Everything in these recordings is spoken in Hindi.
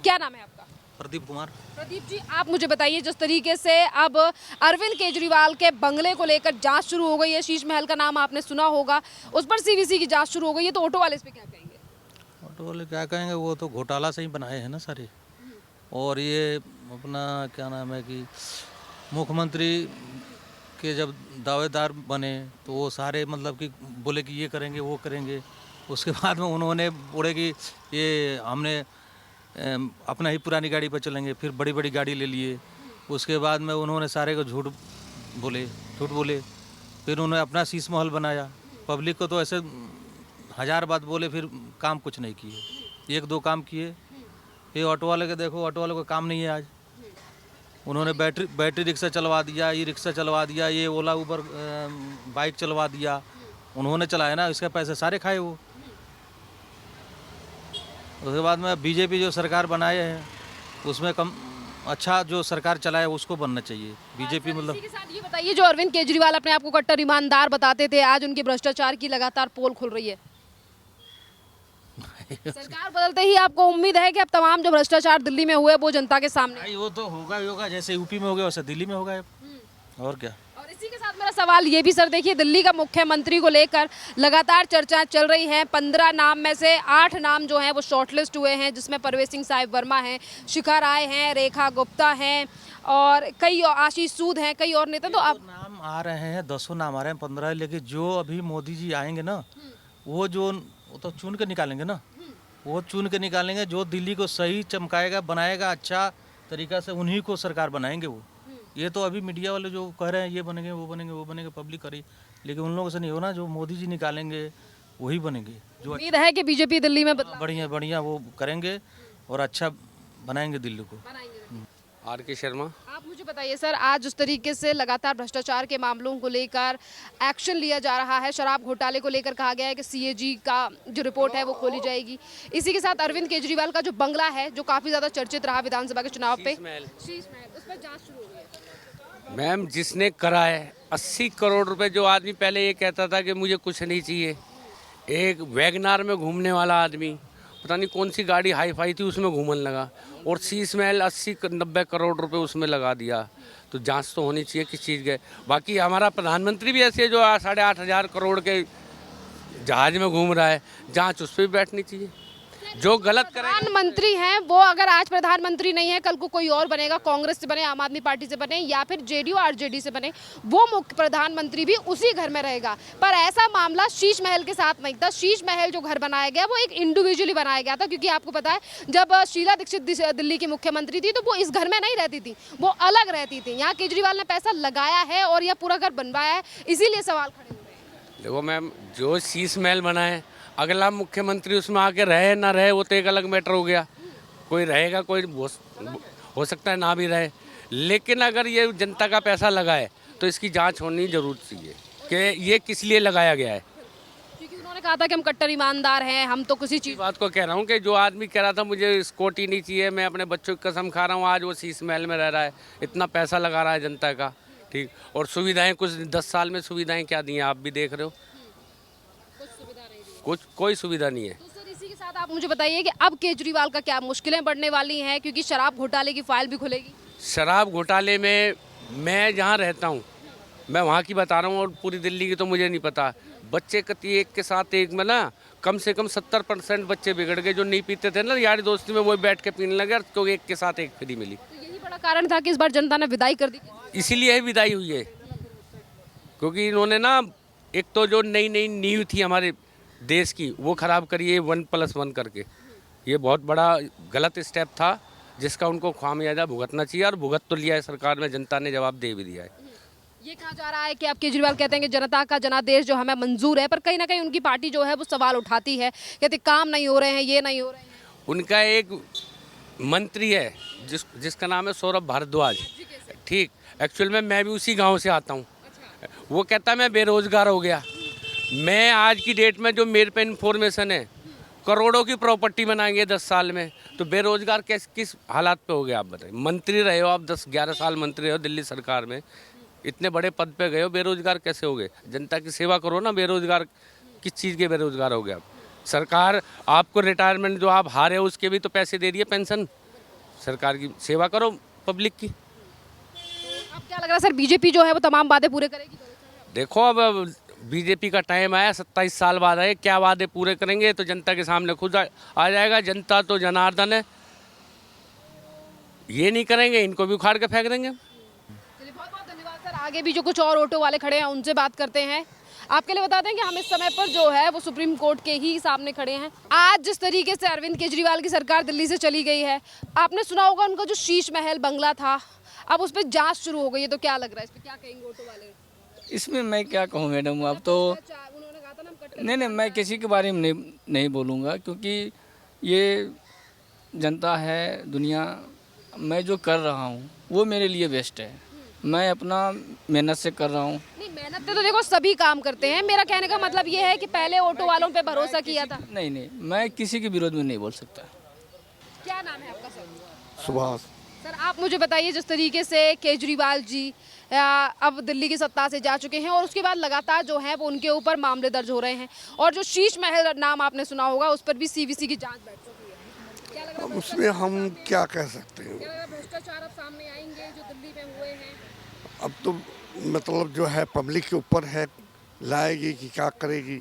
क्या नाम है आपका? प्रदीप कुमार। प्रदीप जी, आप मुझे बताइए, जिस तरीके से अब अरविंद केजरीवाल के बंगले को लेकर जांच शुरू हो गई है, शीश महल का नाम आपने सुना होगा, उस पर सीवीसी की जांच शुरू हो गई है, तो ऑटो वाले इस पे क्या कहेंगे? ऑटो वाले क्या कहेंगे, वो तो घोटाला से ही बनाए हैं ना सारे। और ये अपना क्या नाम है कि मुख्यमंत्री के जब दावेदार बने तो वो सारे मतलब कि बोले कि ये करेंगे वो करेंगे। उसके बाद में उन्होंने बोले कि ये हमने अपना ही पुरानी गाड़ी पर चलेंगे, फिर बड़ी बड़ी गाड़ी ले लिए। उसके बाद में उन्होंने सारे को झूठ बोले। फिर उन्होंने अपना शीश महल बनाया। पब्लिक को तो ऐसे हजार बात बोले, फिर काम कुछ नहीं किए। एक दो काम किए। ये ऑटो वाले के देखो, ऑटो वाले को काम नहीं है आज। उन्होंने बैटरी रिक्शा चलवा दिया, ई रिक्शा चलवा दिया, ये ओला उबर बाइक चलवा दिया। उन्होंने चलाया ना, इसके पैसे सारे खाए वो। उसके बाद में बीजेपी जो सरकार बनाए हैं उसमें कम अच्छा जो सरकार चलाए उसको बनना चाहिए। बीजेपी मतलब इसी के साथ ये बताइए, जो अरविंद केजरीवाल अपने आप को कट्टर ईमानदार बताते थे, आज उनके भ्रष्टाचार की लगातार पोल खुल रही है। सरकार बदलते ही आपको उम्मीद है कि अब तमाम जो भ्रष्टाचार दिल्ली में हुए वो जनता के सामने? भाई वो तो होगा ही होगा, जैसे यूपी में हो गया वैसे दिल्ली में होगा। और क्या। और इसी के साथ मेरा सवाल ये भी सर, देखिए दिल्ली का मुख्यमंत्री को लेकर लगातार चर्चाएं चल रही हैं। 15 नाम में से 8 नाम जो हैं वो शॉर्टलिस्ट हुए हैं, जिसमें परवेश सिंह साहिब वर्मा हैं, शिखा राय हैं, रेखा गुप्ता हैं और कई आशीष सूद हैं, कई और नेता। तो आप नाम आ रहे हैं, 10 नाम आ रहे हैं, 15, लेकिन जो अभी मोदी जी आएंगे ना वो तो चुन के निकालेंगे ना। वो चुन के निकालेंगे जो दिल्ली को सही चमकाएगा, बनाएगा अच्छा तरीका से, उन्हीं को सरकार बनाएंगे वो। ये तो अभी मीडिया वाले जो कह रहे हैं ये बनेंगे वो बनेंगे वो बनेंगे, पब्लिक करी, लेकिन उन लोगों से नहीं होना। जो मोदी जी निकालेंगे वही बनेंगे। जो उम्मीद है कि बीजेपी दिल्ली में बदलाव बढ़िया बढ़िया वो करेंगे और अच्छा बनाएंगे दिल्ली को। आर के शर्मा। आप मुझे बताइए सर, आज जिस तरीके से लगातार भ्रष्टाचार के मामलों को लेकर एक्शन लिया जा रहा है, शराब घोटाले को लेकर कहा गया है कि सीएजी का जो रिपोर्ट है वो खोली जाएगी। इसी के साथ अरविंद केजरीवाल का जो बंगला है, जो काफी ज्यादा चर्चित रहा विधानसभा के चुनाव पे, शीश महल, उस पर जांच शुरू हो गई है। मैम, जिसने करा है 80 करोड़ रुपए, जो आदमी पहले ये कहता था कि मुझे कुछ नहीं चाहिए, एक वैगनार में घूमने वाला आदमी, पता नहीं कौन सी गाड़ी हाई फाई थी उसमें घूमने लगा, और शीश महल 80-90 करोड़ रुपए उसमें लगा दिया। तो जांच तो होनी चाहिए किस चीज़ के। बाकी हमारा प्रधानमंत्री भी ऐसे जो 8,500 करोड़ के जहाज में घूम रहा है, जांच उस पर भी बैठनी चाहिए। जो गलत करेगा। प्रधानमंत्री हैं वो, अगर आज प्रधानमंत्री नहीं है, कल को कोई और बनेगा, कांग्रेस से बने, आम आदमी पार्टी से बने या फिर जेडीयू आरजेडी से बने, वो मुख्य प्रधानमंत्री भी उसी घर में रहेगा। पर ऐसा मामला शीश महल के साथ नहीं था। शीश महल जो घर बनाया गया वो एक इंडिविजुअली बनाया गया था, क्योंकि आपको पता है जब शीला दीक्षित दिल्ली की मुख्यमंत्री थी तो वो इस घर में नहीं रहती थी, वो अलग रहती थी। यहाँ केजरीवाल ने पैसा लगाया है और यह पूरा घर बनवाया है, इसीलिए सवाल खड़े हो रहे हैं। देखो मैम, जो शीश महल बना है, अगला मुख्यमंत्री उसमें आके रहे ना रहे वो तो एक अलग मैटर हो गया। कोई रहेगा, कोई हो सकता है ना भी रहे, लेकिन अगर ये जनता का पैसा लगा है तो इसकी जांच होनी जरूर चाहिए कि ये किस लिए लगाया गया है। क्योंकि उन्होंने कहा था कि हम कट्टर ईमानदार हैं, हम तो किसी चीज़ बात को कह रहा हूँ कि जो आदमी कह रहा था मुझे स्कूटी नहीं चाहिए, मैं अपने बच्चों की कसम खा रहा हूँ, आज वो शीश महल में रह रहा है, इतना पैसा लगा रहा है जनता का। ठीक, और सुविधाएँ कुछ 10 साल में सुविधाएँ क्या दी हैं आप भी देख रहे हो, कुछ कोई सुविधा नहीं है। तो सर इसी के साथ आप मुझे बताइए कि अब केजरीवाल का क्या मुश्किलें बढ़ने वाली हैं, क्योंकि शराब घोटाले की फाइल भी खुलेगी। शराब घोटाले में मैं जहाँ रहता हूँ, मैं वहाँ की बता रहा हूँ, और पूरी दिल्ली की तो मुझे नहीं पता। बच्चे कति एक के साथ एक में ना कम से कम 70% बच्चे बिगड़ गए, जो नहीं पीते थे ना यारी दोस्ती में, वो बैठ के पीने लगे, क्योंकि एक के साथ एक फ्री मिली। तो यही बड़ा कारण था कि इस बार जनता ने विदाई कर दी। इसीलिए ही विदाई हुई है, क्योंकि इन्होंने ना एक तो जो नई नई नींव थी हमारे देश की वो ख़राब करी है 1+1 करके। ये बहुत बड़ा गलत स्टेप था जिसका उनको खामियाजा भुगतना चाहिए, और भुगत तो लिया है सरकार में, जनता ने जवाब दे भी दिया है। ये कहा जा रहा है कि आप केजरीवाल कहते हैं कि जनता का जनादेश जो हमें मंजूर है, पर कहीं ना कहीं उनकी पार्टी जो है वो सवाल उठाती है, कहते काम नहीं हो रहे हैं, ये नहीं हो रहे हैं। उनका एक मंत्री है जिसका नाम है सौरभ भारद्वाज। ठीक, एक्चुअल में मैं भी उसी गाँव से आता हूँ। वो कहता मैं बेरोजगार हो गया। मैं आज की डेट में जो मेरे पे इन्फॉर्मेशन है, करोड़ों की प्रॉपर्टी बनाएंगे 10 साल में, तो बेरोजगार किस हालात पे हो गए आप बताइए। मंत्री रहे हो आप, 10-11 साल मंत्री रहे हो दिल्ली सरकार में, इतने बड़े पद पे गए हो, बेरोजगार कैसे हो गए। जनता की सेवा करो ना, बेरोजगार किस चीज़ के बेरोजगार हो गए आप। सरकार आपको रिटायरमेंट जो आप हारे हो उसके भी तो पैसे दे रही है, पेंशन। सरकार की सेवा करो पब्लिक की। अब क्या लग रहा है सर, बीजेपी जो है वो तमाम वादे पूरे करेगी? देखो अब बीजेपी का टाइम आया, 27 साल बाद आए, क्या वादे पूरे करेंगे तो जनता के सामने खुद आ जाएगा। जनता तो जनार्दन है, ये नहीं करेंगे इनको भी उखाड़ के फेंक देंगे। चलिए, बहुत बहुत धन्यवाद सर। आगे भी जो कुछ और ऑटो वाले खड़े हैं उनसे बात करते हैं। आपके लिए बता दें कि हम इस समय पर जो है वो सुप्रीम कोर्ट के ही सामने खड़े हैं। आज जिस तरीके से अरविंद केजरीवाल की सरकार दिल्ली से चली गई है, आपने सुना होगा उनका जो शीश महल बंगला था, अब उस पर जांच शुरू हो गई है, तो क्या लग रहा है इस पर, क्या कहेंगे ऑटो वाले? इसमें मैं क्या कहूँ मैडम, अब तो उन्होंने कहा था ना हम कट नहीं, मैं किसी के बारे में नहीं बोलूँगा, क्योंकि ये जनता है, दुनिया, मैं जो कर रहा हूँ वो मेरे लिए बेस्ट है। मैं अपना मेहनत से कर रहा हूँ। नहीं, मेहनत से तो देखो सभी काम करते हैं। मेरा कहने का मतलब ये है कि पहले ऑटो वालों पे भरोसा किया था। नहीं, मैं किसी के विरोध में नहीं बोल सकता। क्या नाम है आपका सर? सुभाष। सर आप मुझे बताइए, जिस तरीके से केजरीवाल जी अब दिल्ली की सत्ता से जा चुके हैं और उसके बाद लगातार जो है वो उनके ऊपर मामले दर्ज हो रहे हैं, और जो शीश महल नाम आपने सुना होगा उस पर भी सीवीसी की जांच बैठ चुकी है, क्या लग रहा है? अब उसमें हम क्या कह सकते हैं? क्या लग रहा है भ्रष्टाचार अब सामने आएंगे जो दिल्ली में हुए हैं? अब तो मतलब जो है पब्लिक के ऊपर है, लाएगी कि क्या करेगी,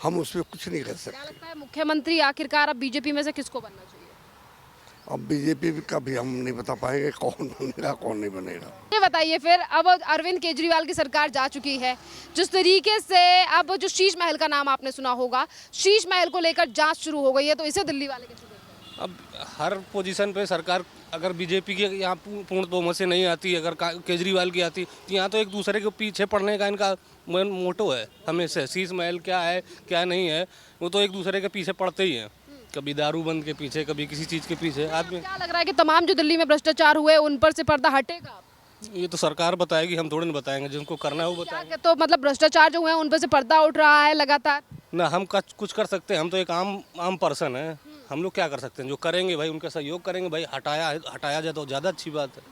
हम उसमें कुछ नहीं कर क्या सकते। लगता है मुख्यमंत्री आखिरकार अब बीजेपी में से किसको बनना चाहिए? अब बीजेपी का भी हम नहीं बता पाएंगे कौन बनेगा कौन नहीं बनेगा। ये बताइए फिर, अब अरविंद केजरीवाल की सरकार जा चुकी है, जिस तरीके से अब जो शीश महल का नाम आपने सुना होगा, शीश महल को लेकर जांच शुरू हो गई है, तो इसे दिल्ली वाले कैसे देखते हैं? अब हर पोजीशन पे सरकार अगर बीजेपी की यहाँ पूर्ण बहुमत से नहीं आती, अगर केजरीवाल की आती, तो यहाँ तो एक दूसरे के पीछे पड़ने का इनका मोटो है हमेशा। शीश महल क्या है क्या नहीं है, वो तो एक दूसरे के पीछे पड़ते ही हैं, कभी दारू बंद के पीछे, कभी किसी चीज़ के पीछे आदमी। क्या लग रहा है कि तमाम जो दिल्ली में भ्रष्टाचार हुए उन पर से पर्दा हटेगा? ये तो सरकार बताएगी, हम थोड़ी ना बताएंगे, जिनको करना है वो क्या बताएंगे। तो मतलब भ्रष्टाचार जो हुए हैं उन पर से पर्दा उठ रहा है लगातार? ना हम कुछ कर सकते हैं, हम तो एक आम पर्सन है, हम लोग क्या कर सकते हैं? जो करेंगे भाई उनका सहयोग करेंगे, भाई हटाया जाए तो ज़्यादा अच्छी बात है।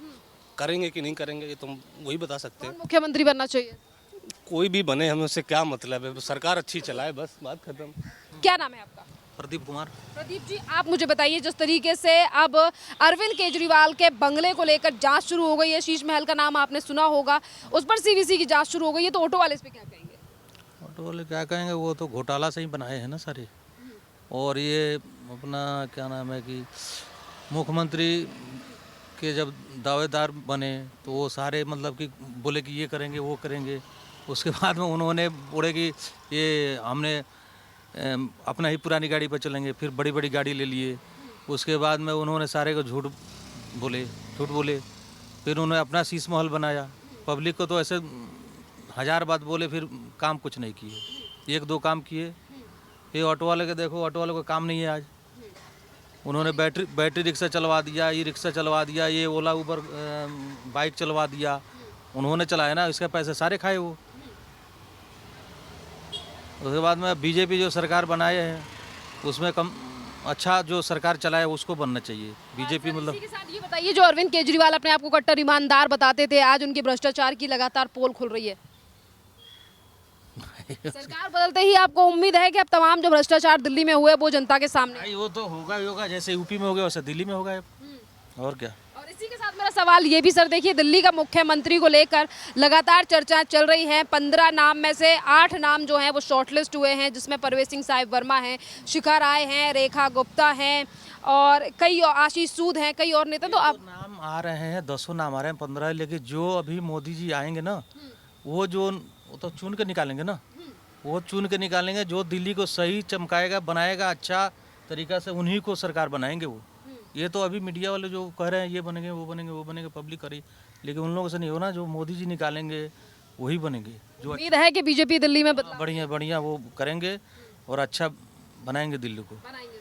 करेंगे कि नहीं करेंगे ये तो वही बता सकते हैं। कौन मुख्यमंत्री बनना चाहिए? कोई भी बने, हमें उससे क्या मतलब है, सरकार अच्छी चलाए बस, बात खत्म। क्या नाम है आपका? प्रदीप कुमार। प्रदीप जी, आप मुझे बताइए, जिस तरीके से अब अरविंद केजरीवाल के बंगले को लेकर जांच शुरू हो गई है, शीश महल का नाम आपने सुना होगा, उस पर सीवीसी की जांच शुरू हो गई है, तो ऑटो वाले इस पे क्या कहेंगे? ऑटो वाले क्या कहेंगे, वो तो घोटाला से ही बनाए हैं ना सारे। और ये अपना क्या नाम है कि मुख्यमंत्री के जब दावेदार बने तो वो सारे मतलब कि बोले कि ये करेंगे वो करेंगे, उसके बाद में उन्होंने बोले कि ये हमने अपना ही पुरानी गाड़ी पर चलेंगे, फिर बड़ी बड़ी गाड़ी ले लिए। उसके बाद में उन्होंने सारे को झूठ बोले, फिर उन्होंने अपना शीश महल बनाया। पब्लिक को तो ऐसे 1000 बात बोले, फिर काम कुछ नहीं किए, 1-2 काम किए। ये ऑटो वाले के देखो, ऑटो वाले को काम नहीं है आज। उन्होंने बैटरी रिक्शा चलवा दिया, ई रिक्शा चलवा दिया, ये ओला उबर बाइक चलवा दिया, उन्होंने चलाया ना, इसके पैसे सारे खाए वो। उसके बाद में बीजेपी जो सरकार बनाए हैं उसमें कम अच्छा जो सरकार चलाए उसको बनना चाहिए बीजेपी। मतलब इसी के साथ ये बताइए, जो अरविंद केजरीवाल अपने आप को कट्टर ईमानदार बताते थे, आज उनके भ्रष्टाचार की लगातार पोल खुल रही है। सरकार बदलते ही आपको उम्मीद है कि अब तमाम जो भ्रष्टाचार दिल्ली में हुए वो जनता के सामने? भाई वो तो होगा ही होगा, जैसे यूपी में हो गया वैसे दिल्ली में होगा, और क्या। और इसी के साथ मेरा सवाल ये भी सर, देखिए दिल्ली का मुख्यमंत्री को लेकर लगातार चर्चा चल रही है। 15 नाम में से 8 नाम जो हैं वो शॉर्टलिस्ट हुए हैं, जिसमें परवेज सिंह साहिब वर्मा हैं, शिखा राय हैं, रेखा गुप्ता हैं और कई आशीष सूद हैं, कई और नेता। तो अब नाम आ रहे हैं, 10 नाम आ रहे हैं, 15, लेकिन जो अभी मोदी जी आएंगे ना, वो तो चुन के निकालेंगे ना, वो चुन के निकालेंगे। जो दिल्ली को सही चमकाएगा, बनाएगा अच्छा तरीका से, उन्हीं को सरकार बनाएंगे वो। ये तो अभी मीडिया वाले जो कह रहे हैं ये बनेंगे वो बनेंगे वो बनेंगे, पब्लिक करी, लेकिन उन लोगों से नहीं होना। जो मोदी जी निकालेंगे वही बनेंगे, जो उम्मीद है कि बीजेपी दिल्ली में बदलाव बढ़िया वो करेंगे और अच्छा बनाएंगे दिल्ली को। बनाएंगे।